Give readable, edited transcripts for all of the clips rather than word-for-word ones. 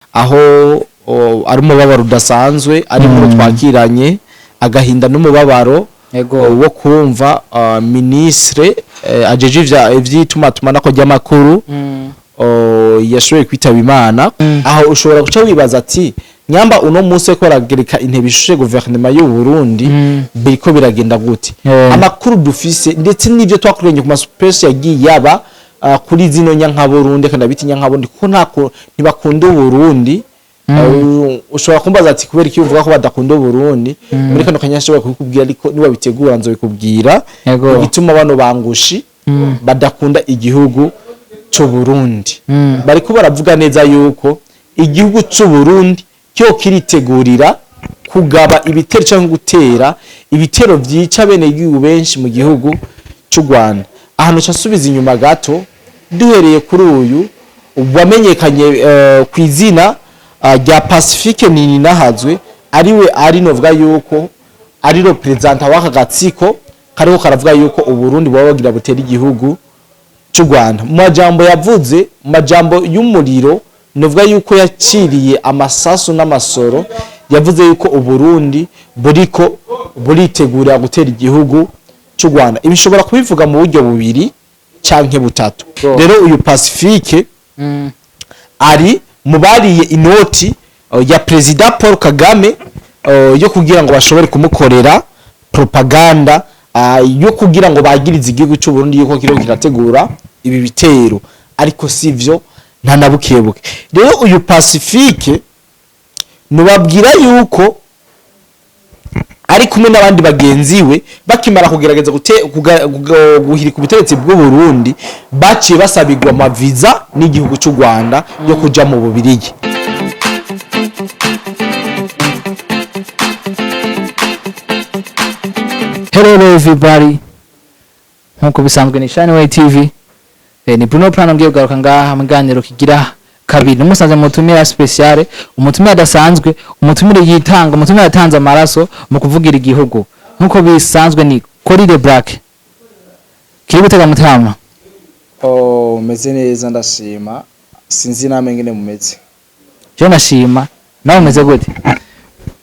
aho ari umubabaro udasanzwe ari mu twakiranye agahinda n'umubabaro wo kumva ministre ajeje ivy'Itumatumanako ry'Amakuru yashoboye kwitaba Imana. Aho ushobora guca wibaza ati nyamba uno munsi ko ragereka intebe ishushe gouvernement y'u Burundi biriko biragenda gute. Amakuru dufise ndetse n'ivyo twakuranye ku masupesi yagiye yaba kuri zino nyanka Burundi kandi biti nyanka Burundi kuko ntako ntibakunda Burundi. Ushobora kumbaza ati kubera iki uvuga ko badakunda Burundi muri kano kanyashobora kubikubwira ariko niba bitegura nzo bikubwira gituma bano bangushi badakunda igihugu cyo Burundi. Bariko baravuga neza yuko igihugu cyo Burundi cyo kiritegurira kugaba ibitero cyangwa gutera ibitero vyica bene igihugu benshi mu gihugu cy'u Rwanda. Ahantu cyasubiza inyuma gato duhereye kuri uyu wamenyekanye kwizina rya Pacifique nini nahazwe ariwe ari novuga yuko ari representa w'aka gatsiko kariho karavuga yuko uburundi baba bagira butera igihugu cy'u Rwanda. Mu majambo yavuze mu majambo y'umuriro novuga yuko yaciriye amasasu n'amasoro yavuze yuko uburundi buriko buritegura gutera igihugu cy'u Rwanda. Ibishobora kubivuga mu buryo bubiri canke butatu. Rero uyu Pacifique ari mubariye inoti ya President Paul Kagame yo kugira ngo bashobore kumukorera propaganda yo kugira ngo bagirize igihugu cy'u Burundi yuko kiriko kirategura ibi bitero, ariko sivyo nta nabukebuke. Rero uyu Pacifique nubabwira yuko ari kumwe n'abandi bagenzi we bakimara kugerageza guhirika ubutegetsi bw'u Burundi baciye basabirwa amaviza n'igihugu cy'u Rwanda yo kuja mu Bubirigi. Hello everybody, nkuko bisanzwe ni Shine Way TV, ni Bruno Plan ngiye kugaruka ngaha muganiro kigira kabiri umusaza mutumira speciale, umutumira adasanzwe, umutumira yitanga, umutumira yatanze amaraso mu kuvugira igihugu nkuko bisanzwe ni Koride Black. Kiri gutega mutama? Meze neza ndashima, sinzi namwe ngene mumeze. Je nashima, nawe umeze gute?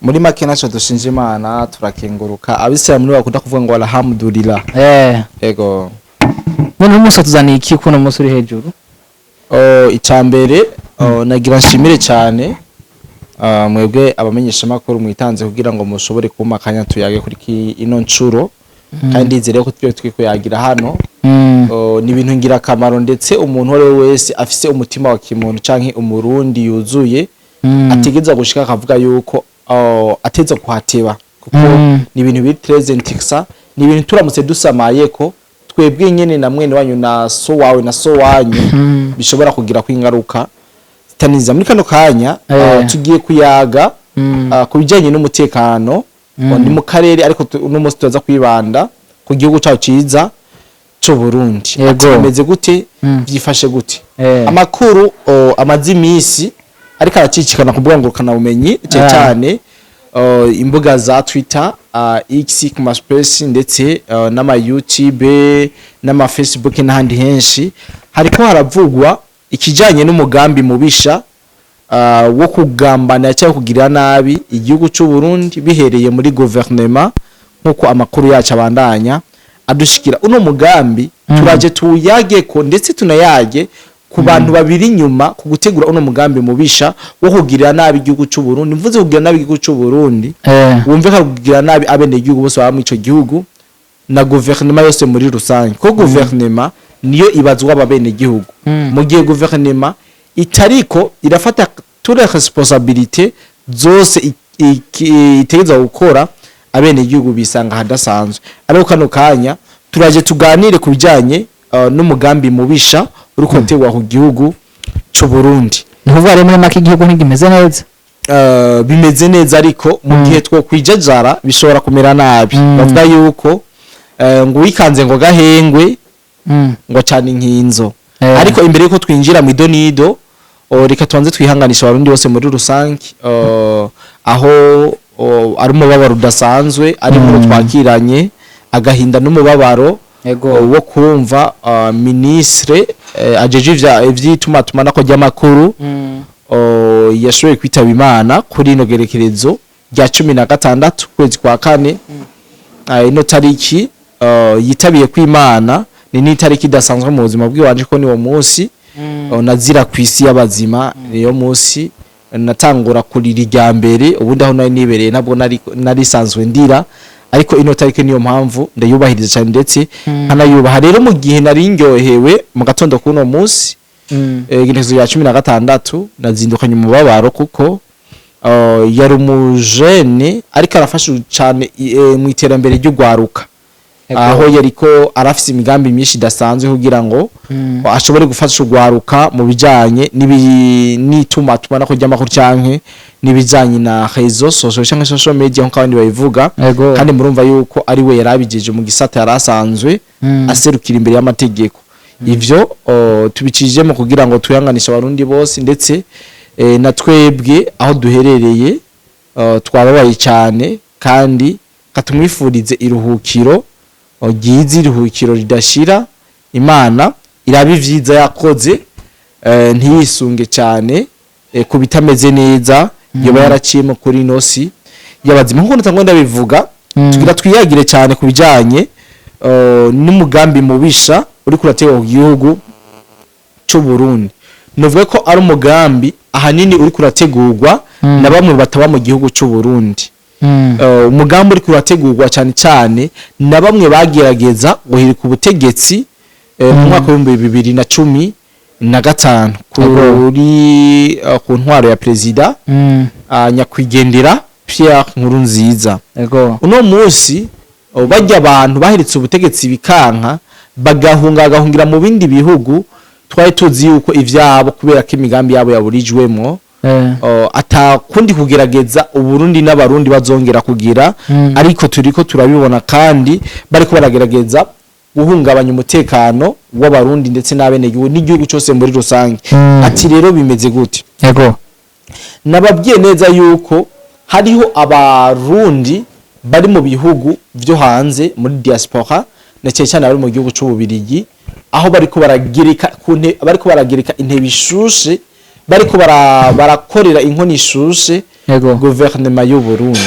Muri make naco dushinje Imana turakenguruka. Abisiramu bakunda kuvuga ngo alhamdulillah. Ego. None umunsi tuzaniye iki kuno munsi uri hejuru? Icambere nagira nshimire cyane mwebwe abamenyesha makuru mwitanze kugira ngo mushobore kumakanya tuyage kuri ino ncuro kandi izere ko twiko yagira hano. Ni ibintu ngira kamaro ndetse umuntu wese afise umutima wa kimuntu canke umurundi yuzuye ategeza gushika akavuga yuko ateza kuhateba kuko ni ibintu biri presentisa, ni ibintu turamutse dusamaye ko twebwe nyene na mwene wanyu na so wawe na so wanyu bishobora kugira kwingaruka zitaniza. Muri kano kanya tugiye kuyaga kubijanye n'umutekano ndi mu karere, ariko uno munsi tuza kwibanda ku gihugu cyacu ciza cyo Burundi. Bimeze gute, byifashe gute? Amakuru amazi imisi ariko aracicikana kuvuga ngo kana bumenyi cyane imbuga za Twitter, X ku maspace ndetse n'ama YouTube n'ama Facebook n'ahandi henshi hariko haravugwa ikijanye n'umugambi mubisha wo kugambana cyangwa kugira nabi igihugu cy'u Burundi bihereye muri gouvernement nkuko amakuru yacu abandanya adushikira. Uno mugambi turaje tuyage ko ndetse tunayage ku bantu babiri nyuma ku gutegura uno mugambi mubisha wo kugira nabi igihugu cy'u Burundi. Mvuze kugira nabi igihugu cy'u Burundi wumve ko kugira nabi abene igihugu bose baba mu ico gihugu na gouvernement yose muri rusange, ko gouvernement niyo ibazwa abene igihugu. Mu gihe gouvernement itariko irafata toute responsabilité zose itegeza gukora abene igihugu bisanga hadasanzwe. Ariko kano kanya turaje tuganire kubijanye n'umugambi mubisha uri kotegwa ku gihugu cyo Burundi. Ntuvuga rero muri make igihugu ntigimeze neza? Bimeze neza ariko mu gihe two kwijajara bishobora kumera nabi. Bavuga yuko ngo wikanze ngo gahengwe ngo cyane inkinzo. Ariko imbere yuko twinjira mu idonido reka tubanze twihanganisha abarundi bose muri rusange aho ari umubabaro udasanzwe ari mu twakiranye agahinda n'umubabaro wo kumva ministre ajeje ivy'Itumatumanako ry'Amakuru yashoboye kwitaba Imana kuri ino gerekerezo rya 16 kwezi kwa kane. Ino tariki yitabiye kw'Imana ni tariki idasanzwe mu buzima bw'iwanje ko ni wo munsi nazira kw'isi y'abazima. Niyo munsi natangura kurira irya mbere, ubundi aho nari nibereye nabwo nari sanzwe ndira, ariko ino tariki niyo mpamvu ndayubahiriza cyane ndetse nkanayubaha. Rero mu gihe nari ndyohewe mu gatondo kuno munsi igenekerezo ya 16 nazindukanye umubabaro kuko yari umujene ariko arafasha cyane mu iterambere ry'ugwaruka, aho yariko arafise imigambi myinshi idasanzwe kugira ngo ashobore gufasha ugwaruka mu bijanye n'itumatumana ko ry'amakuru canke n'ibijanye na réseaux sociaux canke social media nko abandi babivuga. Kandi murumva yuko ari we yarabijeje mu gisata yarasanzwe aserukira imbere y'amategeko. Ivyo tubicije mu kugira ngo tuyanganisha abarundi bose ndetse na twebwe aho duherereye twababaye cyane, kandi katumwifurize iruhukiro ryiza, iruhukiro ridashira. Imana irabivyiza yakoze, ntiyisunge cyane ku bitameze neza yoba yaraciyemo kuri nosi y'abazima. Nkuko natangwa ndabivuga, tugira twiyagire cyane ku bijanye n'umugambi mubisha uri kurategwa ku gihugu cy'u Burundi. Novuga ko ari umugambi ahanini uri kurategurwa na bamwe bataba mu gihugu cy'u Burundi. Umugambi uri kurategurwa cyane cyane na bamwe bagerageza guhirika ubutegetsi mu mwaka wa 2015 kuri ku ntwaro ya perezida nyakwigendera Pierre Nkurunziza. Uno munsi bajya abantu bahiritse ubutegetsi bikanka bagahungira mu bindi bihugu, twari tuzi yuko ivyabo kubera ko imigambi yabo yaburijwemo atakundi kugerageza Uburundi n'abarundi bazongera kugira, ariko turiko turabibona kandi bariko baragerageza guhungabanya umutekano w'abarundi ndetse n'abenegihugu n'igihugu cyose muri rusange. Ati rero bimeze gute? Nababwiye neza yuko hariho abarundi bari mu bihugu vyo hanze muri diaspora na cyane bari mu gihugu cy'Ububirigi, aho bariko baragereka intebe ishushe, bariko barakorera inkoni ishushe gouvernement y'u Burundi.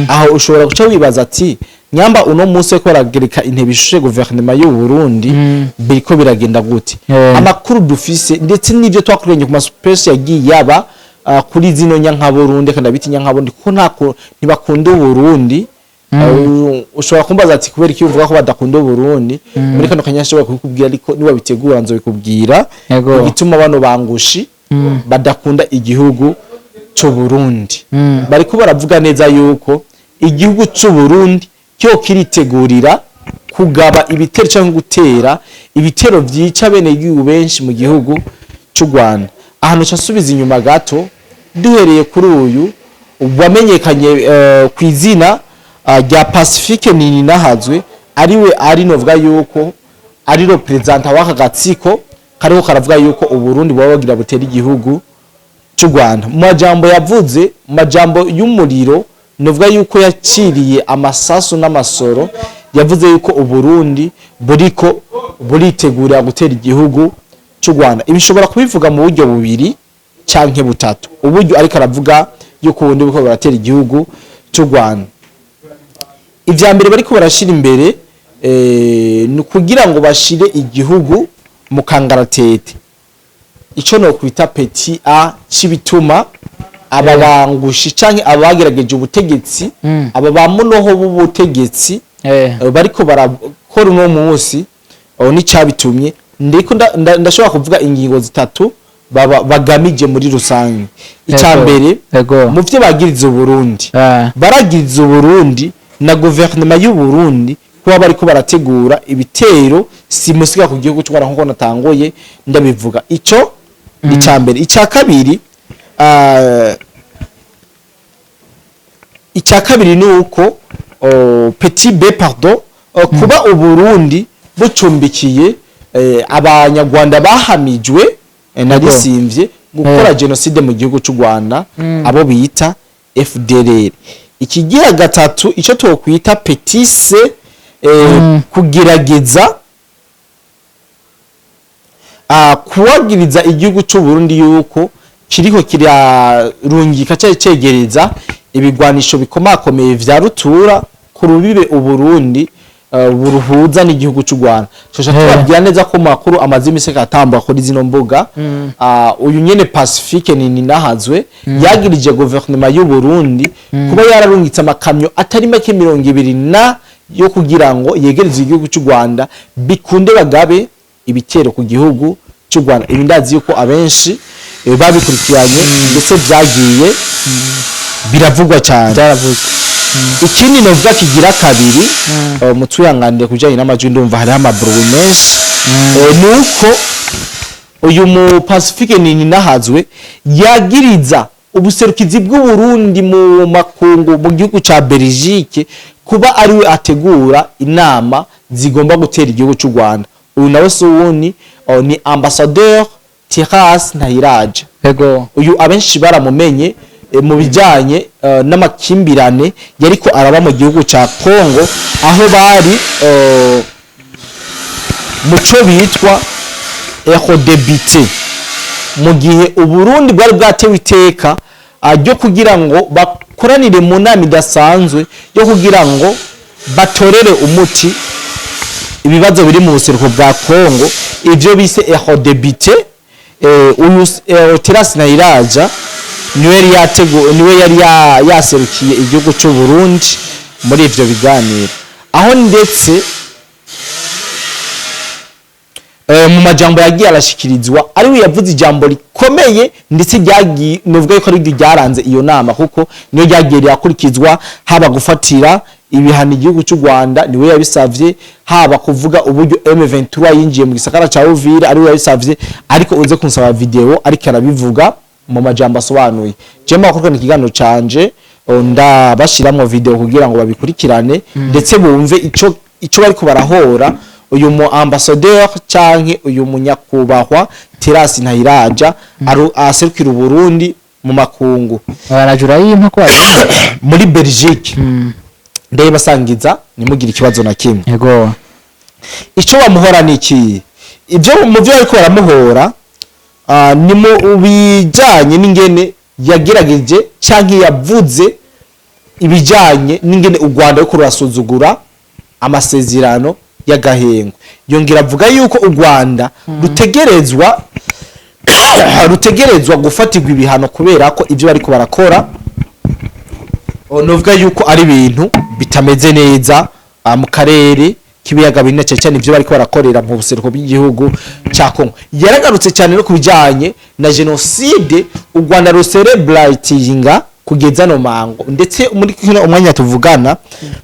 Aho ushobora guca wibaza ati nyamba uno munsi ko baragereka intebe ishushe gouvernement y'u Burundi biriko biragenda gute? Amakuru dufise ndetse n'ivyo twakuranye ku maspace yagiye yaba kuri zino nyanka Burundi kandi biti nyanka Burundi ko ntako ntibakunda Burundi. Ushobora kumbaza ati kubera iki uvuga ko badakunda Burundi, muri kano kanyashobora kukubwira ariko niba bitegura nzo bikubwira bituma bano bangushi badakunda igihugu cyo Burundi. Bariko baravuga neza yuko igihugu cyo Burundi cyo kiritegurira kugaba ibitero cyangwa gutera ibitero vyica bene igihugu benshi mu gihugu cy'u Rwanda. Ahantu cyasubiza inyuma gato duhereye kuri uyu wamenyekanye ku izina rya Pacifique Ninahazwe, ari novuga yuko ari representa w'aka gatsiko kariho karavuga yuko Uburundi baba bagira butera igihugu cy'u Rwanda. Mu majambo yavuze, mu majambo y'umuriro, novuga yuko yaciriye amasasu n'amasoro, yavuze yuko Uburundi buritegura gutera igihugu cy'u Rwanda. Ibishobora kubivuga mu buryo bubiri canke butatu. Uburyo ariko aravuga yuko ubundi buko baratera igihugu cy'u Rwanda. Ivya mbere bariko barashira imbere ni kugira ngo bashire igihugu mu kangaratete. Ico no kwita petit a cibituma ababangushi canke abagerageje ubutegetsi aba bamunoho b'ubutegetsi bariko barakora uno munsi ni cabitumye. Ndiko ndashobora kuvuga ingingo zitatu bagamije muri rusange. Icambere mu byo bagiriza Burundi, baragiriza Burundi na gouvernement y'u Burundi kuba bariko barategura ibitero simusiga ku gihugu cy'Rwanda nko natangoye ndabivuga. Ico icambere. Icakabiri ni uko petit b pardon kuba Uburundi bucumbikiye abanyarwanda bahamijwe narisimvye gukora genocide mu gihugu cy'u Rwanda, abo bita FDLR. Ikigira gatatu ico twokwita petit c kugerageza kuwagiriza igihugu cy'u Burundi yuko kiriko kirarungika cegereza ibigwanisho bikomakomeye vya rutura ku rubibe Uburundi buruhuza n'igihugu cy'u Rwanda. Shosha tubabwira neza ko makuru amazi imiseka atamba kuri zino mbuga. Uyu nyene Pacifique ni nahazwe yagirije gouvernement y'u Burundi kuba yararungitse amakamyo atari make 200 na yo kugira ngo yegereze igihugu cy'u Rwanda bikunde bagabe ibitero ku gihugu cy'u Rwanda. Ibi ndazi yuko abenshi babikurikiranye ndetse byagiye biravugwa cyane. Ikindi novuga kigira kabiri mutuyangandire kujanye n'amajwi ndumva hari amabruwe menshi nuko uyu mu Pacifique ni nahazwe yagiriza ubuserukizi bw'u Burundi mu makungu mu gihugu ca Belgique kuba ariwe ategura inama zigomba gutera igihugu cy'u Rwanda. Uyu nawe suwuni ni ambassadeur Tiras Ntahiraje. Yego Uyu abenshi baramumenye mu bijanye n'amakimbirane yariko araba mu gihugu ca Congo aho bari muco bitwa erodebite mu gihe Uburundi bwari bwatewe iteka ryo kugira ngo bakoranire mu nama idasanzwe yo kugira ngo batorere umuti ibibazo biri mu buseruko bwa Congo ivyo bise erodebite. Uyu Tiras Ntahiraja niwe yari yaserukiye igihugu cy'u Burundi muri ivyo biganiro aho ndetse mu majambo yagiye arashikirizwa ariwe yavuze ijambo rikomeye ndetse ryagiye novuga ko ari ryaranze iyo nama kuko niyo ryagiye yakurikizwa haba gufatira ibihano igihugu cy'u Rwanda niwe yabisavye haba kuvuga uburyo M23 yinjiye mu gisakara ca Uvira ariwe yabisavye ariko uze kunsaba video ariko arabivuga mu majambo asobanuye. Jema bakorana ikiganiro canje ndabashiramo video kugira ngo babikurikirane ndetse bumve ico bariko barahora uyu mu ambassadeur canke uyu munyakubahwa Tiras Ntahiraja aserukira Burundi mu makungu barajura yimpa ko muri Belgique. Ndeye basangiza nimugira ikibazo na kimwe. Yego ico bamuhora niki ibyo mu byo ariko baramuhora ni mu bijanye n'ingene yagerageje canke yavuze ibijanye n'ingene u Rwanda rwo kurasuzugura amasezerano y'agahengo. Yongera avuga yuko u Rwanda rutegerezwa gufatirwa ibihano kubera ko ibyo bariko barakora novuga yuko ari ibintu bitameze neza mu karere kibiyaga binini cyane ibyo bariko barakorera mu buseruko bw'igihugu cya Congo. Yaragarutse cyane no kubijanye na genocide u Rwanda rucelebratinga kugeza no mango ndetse muri kino umwanya tuvugana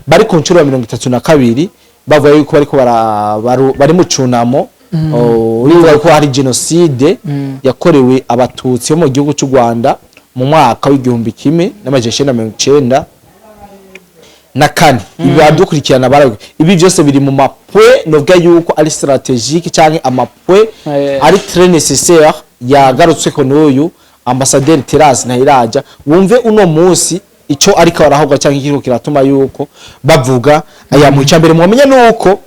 bari ku nshuro ya 32 bavuye yuko bariko bari mu cunamo urivuga ko hari genocide yakorewe abatutsi bo mu gihugu cy'u Rwanda mu mwaka w'igihumbi kimwe n'amajana 1990 na kane. Ibi badukurikirana barawe ibi byose biri mu mapwe novuga yuko ari strategique cyangwa amapwe ari très nécessaire yagarutswe ko n'uyu ambassadeur Tiras Ntahiraja. Wumve uno munsi ico ariko arahogwa cyangwa ikiro kiratuma yuko bavuga aya mu cyambere mwamenya nuko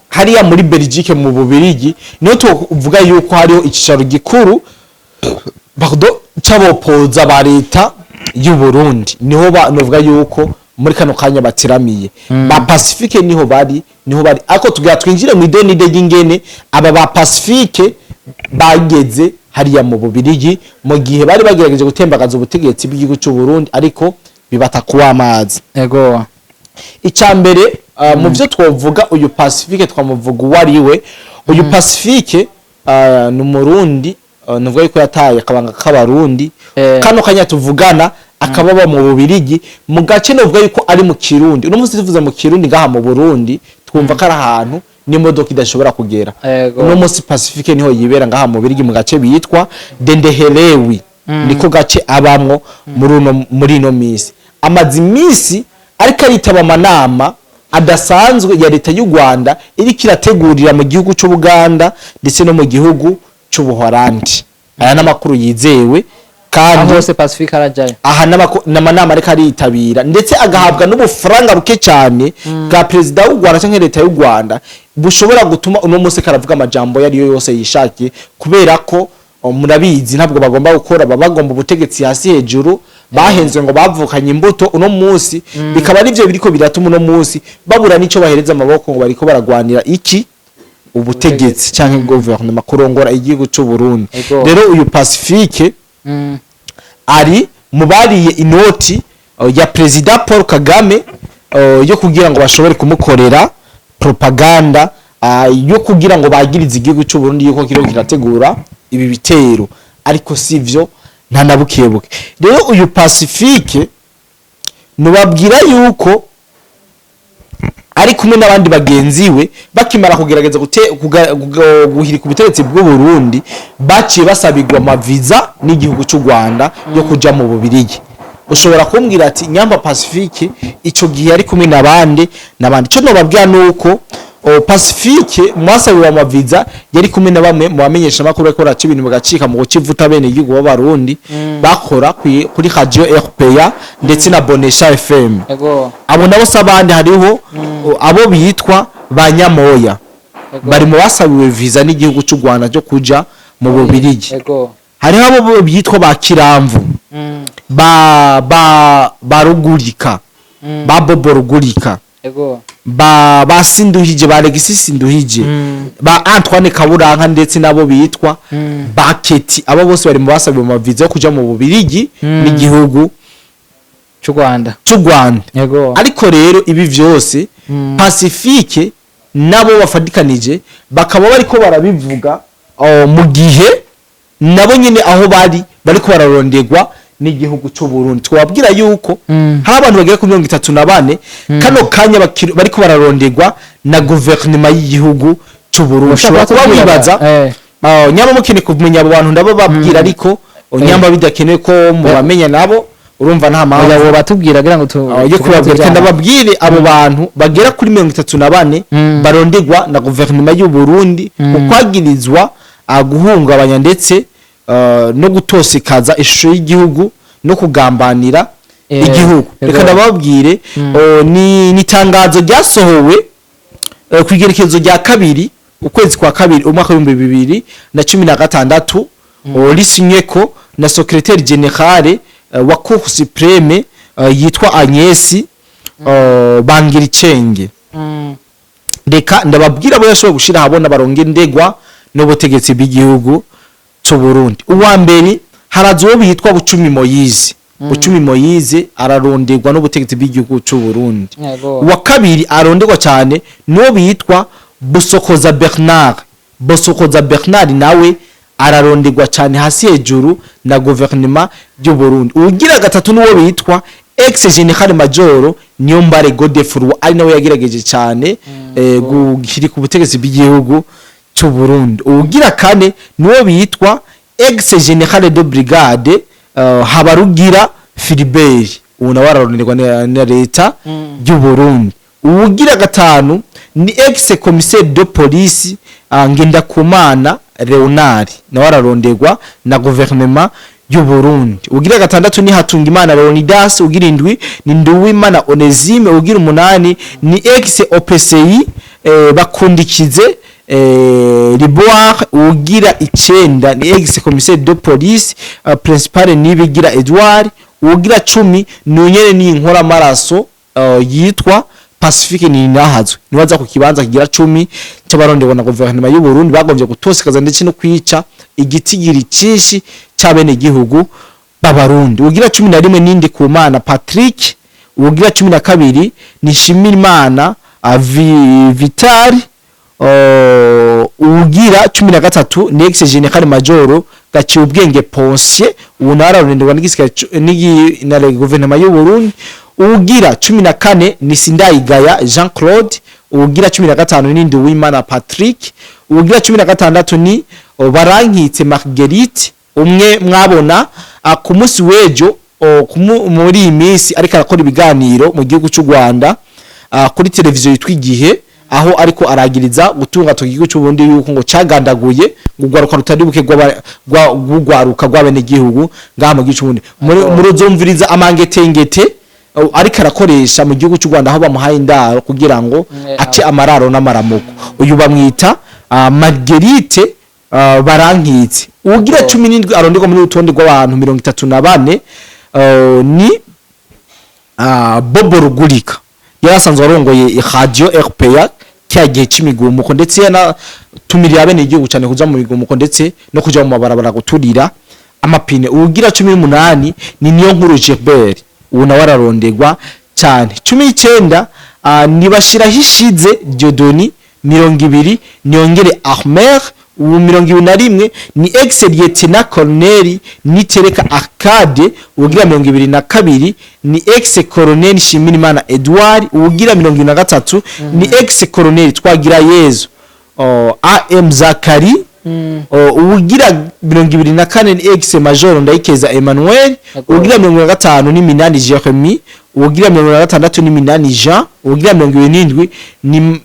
hariya muri Belgique mu Bubirigi niho tuvuga yuko hariho ikicaro gikuru c'abopoza ba leta y'u Burundi niho novuga yuko muri kano kanya batiramiye ba Pacifique niho bari ako tugira twinjire mu idonide y'ingene aba ba Pacifique bageze hariya mu Bubirigi mu gihe bari bagerageje gutembagaza ubutegetsi bw'igihugu cy'u Burundi ariko bibata kuwa amazi. Yego icambere mu byo twovuga uyu Pacifique twamuvuga wariwe uyu Pacifique n'umurundi nuvuga yuko yataye akabanga k'abarundi kano kanya tuvugana akababa mu Bubirigi mu gace novuga yuko ari mu Kirundi. Uno munsi tuvuze mu Kirundi ngaha mu Burundi twumva ko ari ahantu n'imodoka idashobora kugera. Uno munsi Pacifique niho yibera ngaha mu Bubirigi mu gace bitwa Dendehelewi niko gace abamwo muri ino misi amazi misi ariko aritaba amanama adasanzwe ya leta y'u Rwanda iri kirategurira mu gihugu cy'u Buganda ndetse no mu gihugu cy'u Buholandi. Aya n'amakuru yizewe kandi hose Pacifique arajaye aha n'amanama ariko aritabira ndetse agahabwa n'ubufaranga buke cyane bwa president w'u Rwanda cyangwa leta y'u Rwanda bushobora gutuma uno munsi karavuga amajambo yari yose yishakiye kubera ko murabizi ntabwo bagomba gukora bagomba ubutegetsi hasi hejuru bahenzwe ngo bavukanye imbuto uno munsi bikaba arivyo biriko biratuma uno munsi babura nico bahereza amaboko ngo bariko baragwanira iki ubutegetsi canke gouvernement kurongora igihugu cy'u Burundi. Rero uyu Pacifique ari mubariye inoti ya President Paul Kagame yo kugira ngo bashobore kumukorera propaganda yo kugira ngo bagirize igihugu cy'u Burundi yuko kiro kirategura ibi bitero, ariko sivyo nta nabukebuke. Rero uyu Pacifique nubabwira yuko ari kumwe n'abandi bagenzi we bakimara kugerageza guhirika ubutegetsi bw'u Burundi baciye basabirwa amaviza n'igihugu cy'u Rwanda yo kuja mu Bubirigi. Ushobora kumbwira ati Nyamba Pacifique ico gihe ari kumwe n'abandi cyo nobabwira nuko Pacifique mwasabiwe amaviza yari kumwe na bamwe mu bamenyesha makuru ko raca ibintu bagacika mu gucivuta bene igihugu b'Abarundi bakora kuri Radio RPA ndetse na Bonesha FM. Abo nabo sabandi hariho abo bitwa banyamoya bari mu basabiwe viza n'igihugu cy'u Rwanda cyo kuja mu Bubirigi. Hariho abo bitwa bakiramvu barugurika baboborugurika ba Sinduhije ba Alexis Sinduhije ba Antoine Kaburanka ndetse nabo bitwa Baketi. Abo bose bari mu basabiwe amaviza yo kuja mu Bubirigi n'igihugu cy'u Rwanda. Ariko rero ibi vyose Pacifique nabo bafadikanije bakaba bariko barabivuga mu gihe nabo nyine aho bariko bararondegwa n'igihugu cy'u Burundi. Twabwira yuko hari abantu bagera ku 34 kano kanya bariko bararondegwa na gouvernement y'igihugu cy'u Burundi. Ushobora bibaza nyama mukene kumenya abo bantu ndabo babwira, ariko nyamba bidakeneye ko mu bamenya nabo urumva nta mpamvu abo batubwira gira ngo yo kubabwira ndababwire abo bantu bagera kuri 34 barondegwa na gouvernement y'u Burundi ukwagirizwa guhungabanya ndetse no gutosekaza ishusho y'igihugu no kugambanira igihugu. Reka ndababwire ni tangazo ryasohowe kwigerekezo rya kabiri ukwezi kwa kabiri umwaka wa 2016 risinyeko na secrétaire général wa Cour suprême yitwa Agnes Bangiricenge. Reka ndababwira abo yashoboye gushira habona baronge ndegwa n'ubutegetsi bw'igihugu cy'u Burundi. Uwa mbere harazo wo bitwa Bucumi Moyize. Bucumi Moyize ararondegwa n'ubutegetsi bw'igihugu cy'u Burundi. Uwa kabiri arondegwa cyane no bitwa Busokoza Bernard. Busokoza Bernard nawe ararondegwa cyane hasi hejuru na gouvernement y'u Burundi. Ugira gatatu nuwo bitwa ex general major Niyombare Godefroid ari nawe yagerageje cyane guhirika ubutegetsi bw'igihugu cy'u Burundi. Ugira kane nuwo bitwa ex general de brigade Habarugira Philibert una wararonderwa na leta y'u Burundi. Ugira gatanu ni ex commissaire de police Ngendakumana Leonard na wararonderwa na gouvernement y'u Burundi. Ugira gatandatu ni Hatungimana Leonidas. Ugira indwi ni Nduwimana Onesime. Ugira umunani ni ex OPCI Bakundikize Riboire. Ugira icenda ni ex commissaire de police principal Nibigira Edouard. Ugira 10 nunyene ni inkora maraso yitwa Pacifique Ninahazwe nibaza ku kibanza kigira 10 cy'abarondebona na gouvernement y'u Burundi bagombye gutosikaza ndetse no kwica igitigiri cyinshi cy'abene gihugu b'Abarundi. Ugira 11 nindi Kumana Patrick. Ugira 12 ni Shimirimana Vital. Ugira 13 ni ex general major Gaciye ubwenge Ponce unararondebwa na gouvernement y'u Burundi. Ugira 14 ni Sindayigaya Jean Claude. Ugira 15 ni Nduwimana Patrick. Ugira 16 ni Barankitse Marguerite umwe mwabona ku munsi wejo muri imisi ariko arakora ibiganiro mu gihugu cy'u Rwanda kuri televiziyo yitwa Igihe, aho ariko aragiriza gutunga to gihugu cy'u Burundi yuko ngo cagandaguye gugwaruka rutari buke gugwaruka gwabene gihugu ngama gicundi muri uzumviriza amangetengete ariko arakoresha mu gihugu cy'u Rwanda aho bamuhaye indaro kugira ngo ace amararo n'amaramuko. Uyu bamwita Marguerite barankitse ugira 17 arondegwa muri utonde rw'abantu 34 ni Bobo Rugurika yarasanzwe arongoye radio RPA cyagihe c'imigumuko ndetse yanatumiriye abene igihugu cyane kuja mu migumuko ndetse no kuja mu mabarabara guturira amapine ugira 18 ni niyo nkuru Gilbert ubona wararondegwa cyane 19 nibashira hishize Diodoni 20 niyongere Ahmed 21 ni ex lieutenant colonel Nitereka Arcade ugira 22 ni ex colonel Shimirimana Edouard ugira 23 ni ex colonel Twagira Yezu AM Zakari ugira 24 ni ex major Ndayikeza Emmanuel ugira 25 ni Minani Jeremy ugira 26 ni Minani Jean ugira 27 ni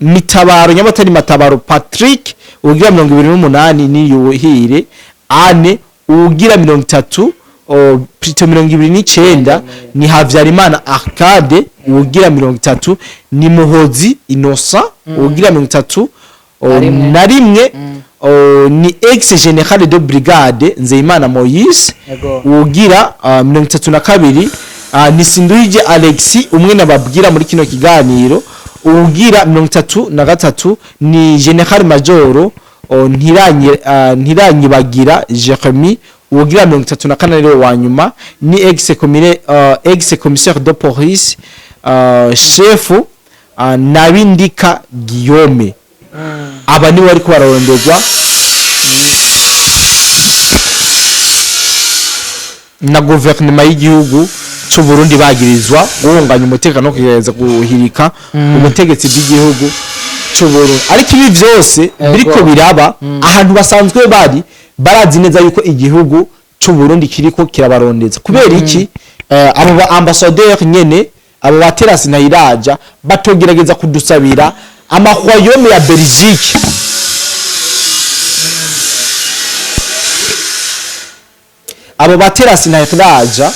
Mitabaro Nyamatari Matabaro Patrick ugira 28 ni Yuhire Ane ugira 30 Prito 29 ni Havyarimana Arcade ugira 30 ni Muhozi Innocent ugira 30 na rimwe ni ex general de brigade Nzeyimana Moïse ugira 32 ni Sinduije Alexis umwe nababwira muri kino kiganiro ugira 33 ni General Major ntiranyibagira Jeremy ugira 34 rero wanyuma ni ex commissaire de police chef Nabindika Guillaume aba ni wari ko bararondegwa na gouvernement y'igihugu cyo Burundi bagirizwa guhunganya umutekano kugeza guhirika umutegetsi bw'igihugu cyo Burundi ariko ibi byose biriko biraba ahantu basanzwe barazi neza yuko igihugu cyo Burundi kiriko kirabarondeza kubera iki abo ba ambassadeur nyene abo baterasi na iraja batogerageza kudusabira amahwayome ya Belgique abo baterasi na iraja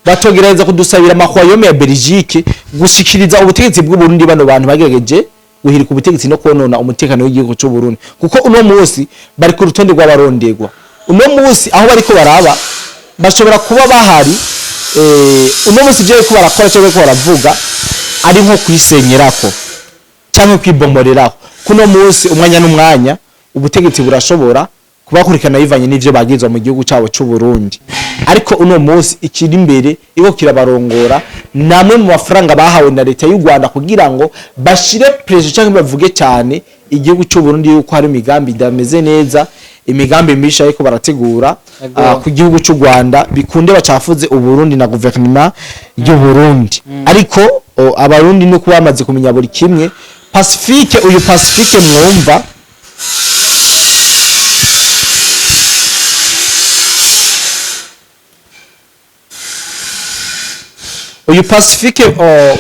batogereza kudusabira amahwayome ya Belgique gushikiriza ubutegetsi bw'u Burundi bano bantu bagerageje guhirika ubutegetsi no konona umutekano w'igihugu cyo Burundi kuko uno munsi bari ku rutonde rw'abarondegwa uno munsi aho bariko baraba bashobora kuba bahari uno munsi byo ko barakora cyo ko baravuga ari nko kwisenyerako cyangwa kwibomoreraho kuno munsi umwanya n'umwanya ubutegetsi burashobora kubakurikana bivanye n'ivyo bagizwa mu gihugu cyabo cy'u Burundi ariko uno munsi ikiri imbere iko kirabarongora namwe mu mafaranga bahawe na leta y'u Rwanda kugira ngo bashire pressure cyangwa bavuge cyane igihugu cy'u Burundi yuko hari imigambi idameze neza imigambi misha ariko barategura ku gihugu cy'u Rwanda bikunde bacafuze u Burundi na gouvernement y'u Burundi ariko abarundi no kubamaze kumenya buri kimwe Pacifique uyu Pacifique mwumva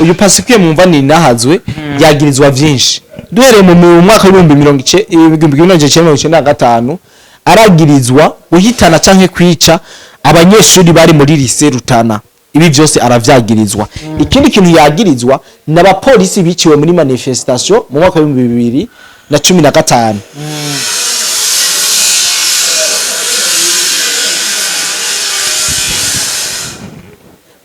uyu Pacifique mwumva ni nahazwe yagirizwa byinshi duhereye mu mwaka wa 1995 aragirizwa guhitana canke kwica abanyeshuri bari muri lycée Rutana ibi byose aravyagirizwa ikindi kintu yagirizwa n'abapolisi biciwe muri manifestation mu mwaka wa 2015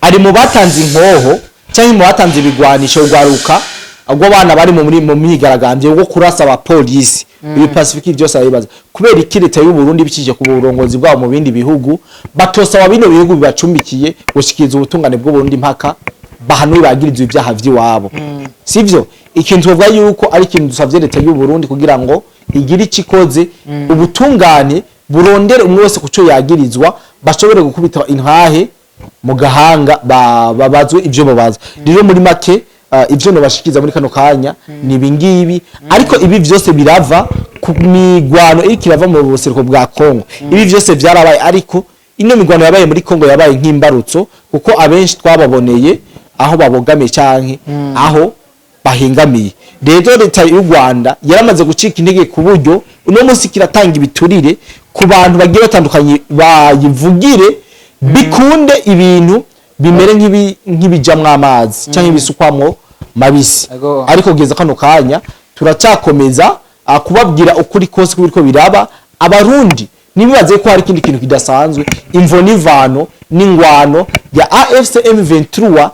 ari mu batanze inkoho cyangwa mu batanze ibigwanisho ugwaruka agwo bana bari mu myigaragambye yo kurasa abapolisi ibi Pacifique byose abibaza kubera iki leta y'u Burundi bikije ku burongozi bwabo mu bindi bihugu batosa wa bino bihugu bibacumbikiye gushikiriza ubutungane bwo Burundi mpaka bahanwe bagirizwe ibyaha vy'iwabo sivyo ikintu tuvuga yuko ari ikintu dusavye leta y'u Burundi kugira ngo igire ikikoze ubutungane burondere umwe wese kuco yagirizwa bashobore gukubita inhahe mu gahanga babazwe ivyo babaza rero muri make ivyo no bashikiza muri kano kanya ni bingibi ariko ibi vyose birava ku migwano ikirava mu buseruko bwa Kongo ibi vyose byarabaye ariko ino migwano yabaye muri Kongo yabaye nk'imbarutso kuko abenshi twababoneye aho babogamiye canke aho bahingamiye rero leta y'u Rwanda yaramaze gucika intege ku buryo uno munsi kiratanga ibiturire ku bantu bagiye batandukanye bayivugire bikunde ibintu bimere nk'ibijamwe amazi cyangwa ibisukwamo mabisi ariko kugeza kano kanya turacyakomeza kubabwira ukuri kose biriko biraba abarundi nibibaze ko hari ikindi kintu kidasanzwe imvo n'ivano n'ingwano ya AFC M23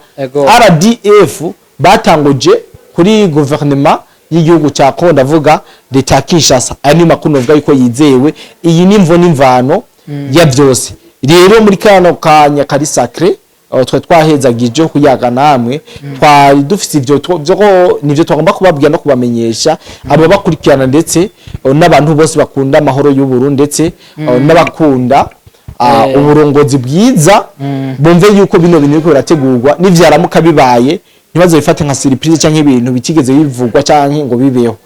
RDF batanguje kuri gouvernement y'igihugu cya Kongo ndavuga leta Kinshasa ari makuru novuga yuko yizewe iyi nimvo n'imvano ya byose rero muri kano kanya kari sacré twe twahezagije kuyaga namwe twari dufite ibyo nivyo twagomba kubabwira no kubamenyesha abo bakurikirana ndetse n'abantu bose bakunda amahoro y'u Burundi ndetse n'abakunda uburongozi bwiza bumve yuko bino bintu biko birategurwa n'ivyaramuka bibaye nibazo bifate nka surprise canke ibintu bitigeze bivugwa canke ngo bibeho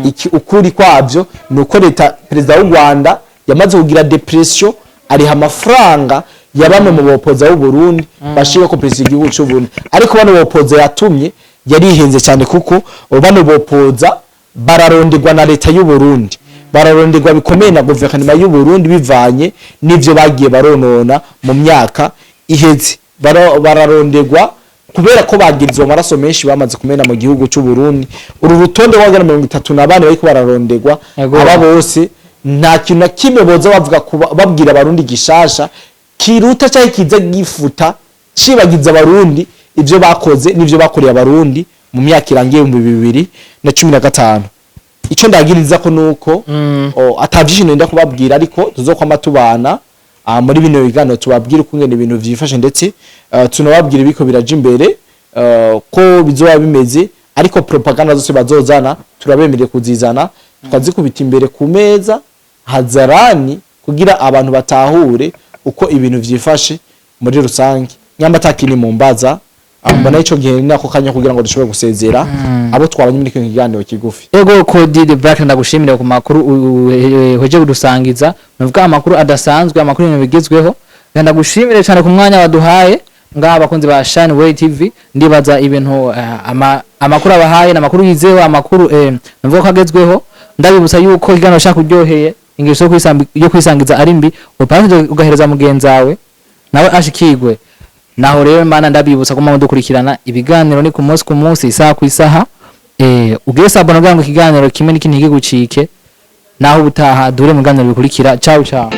iki ukuri kwavyo nuko leta president w'u Rwanda yamaze kugira depression ariha amafaranga yabamwe mu bopoza w'u Burundi bashika ko president w'igihugu cy'u Burundi ariko bano bopoza yatumye yarihenze cyane kuko bano bopoza bararonderwa na leta y'u Burundi bararonderwa bikomeye na gouvernement y'u Burundi bivanye n'ivyo bagiye baronona mu myaka iheze bararonderwa kubera ko bagirizwa amaraso menshi bamaze kumena mu gihugu cy'u Burundi uru rutonde wagana 34 bariko bararonderwa aba bose nta kintu na kimwe boza bavuga babwira abarundi gishasha kiruta cyangwa kiza gifuta cibagiza abarundi ivyo bakoze n'ivyo bakoreye abarundi mu myaka irangiye 2015 ico ndagiriza ko nuko atavyishino nda kubabwira ariko tuzokwama tubana muri bino bigano tubabwira ukungene ibintu vyifashe ndetse tunababwira biko biraje imbere ko bizoba bimeze ariko propaganda zose bazozana turabemereye kuzizana tukazikubita imbere ku meza hazarani kugira abantu batahure uko ibintu vyifashe muri rusange nyamba takini mumbaza mbona ico gihe nako kanya kugira ngo dushobore gusezera abo twabanye muri kiganiro kigufi ego Cody the Black ndagushimira ku makuru hoje gudusangiza nuvuga amakuru adasanzwe amakuru ibintu bigezweho ndagushimire cyane ku mwanya waduhaye ngaha abakunzi ba Shine TV ndibaza ibintu amakuru abahaye na makuru yizeho amakuru nuvuga ko agezweho ndabibutsa yuko ikiganiro shaka kuryoheye ingeso yo kwisangiza ari mbi upanze ugahereza mugenzawe nawe ashikigwe naho rero mana ndabibutsa ko mwe dukurikirana ibiganiro ni ku munsi isaha ku isaha ugire sabona bwangu ikiganiro kimwe n'ikindi kigucike naho ubutaha dure mu biganiro bikurikira ciao ciao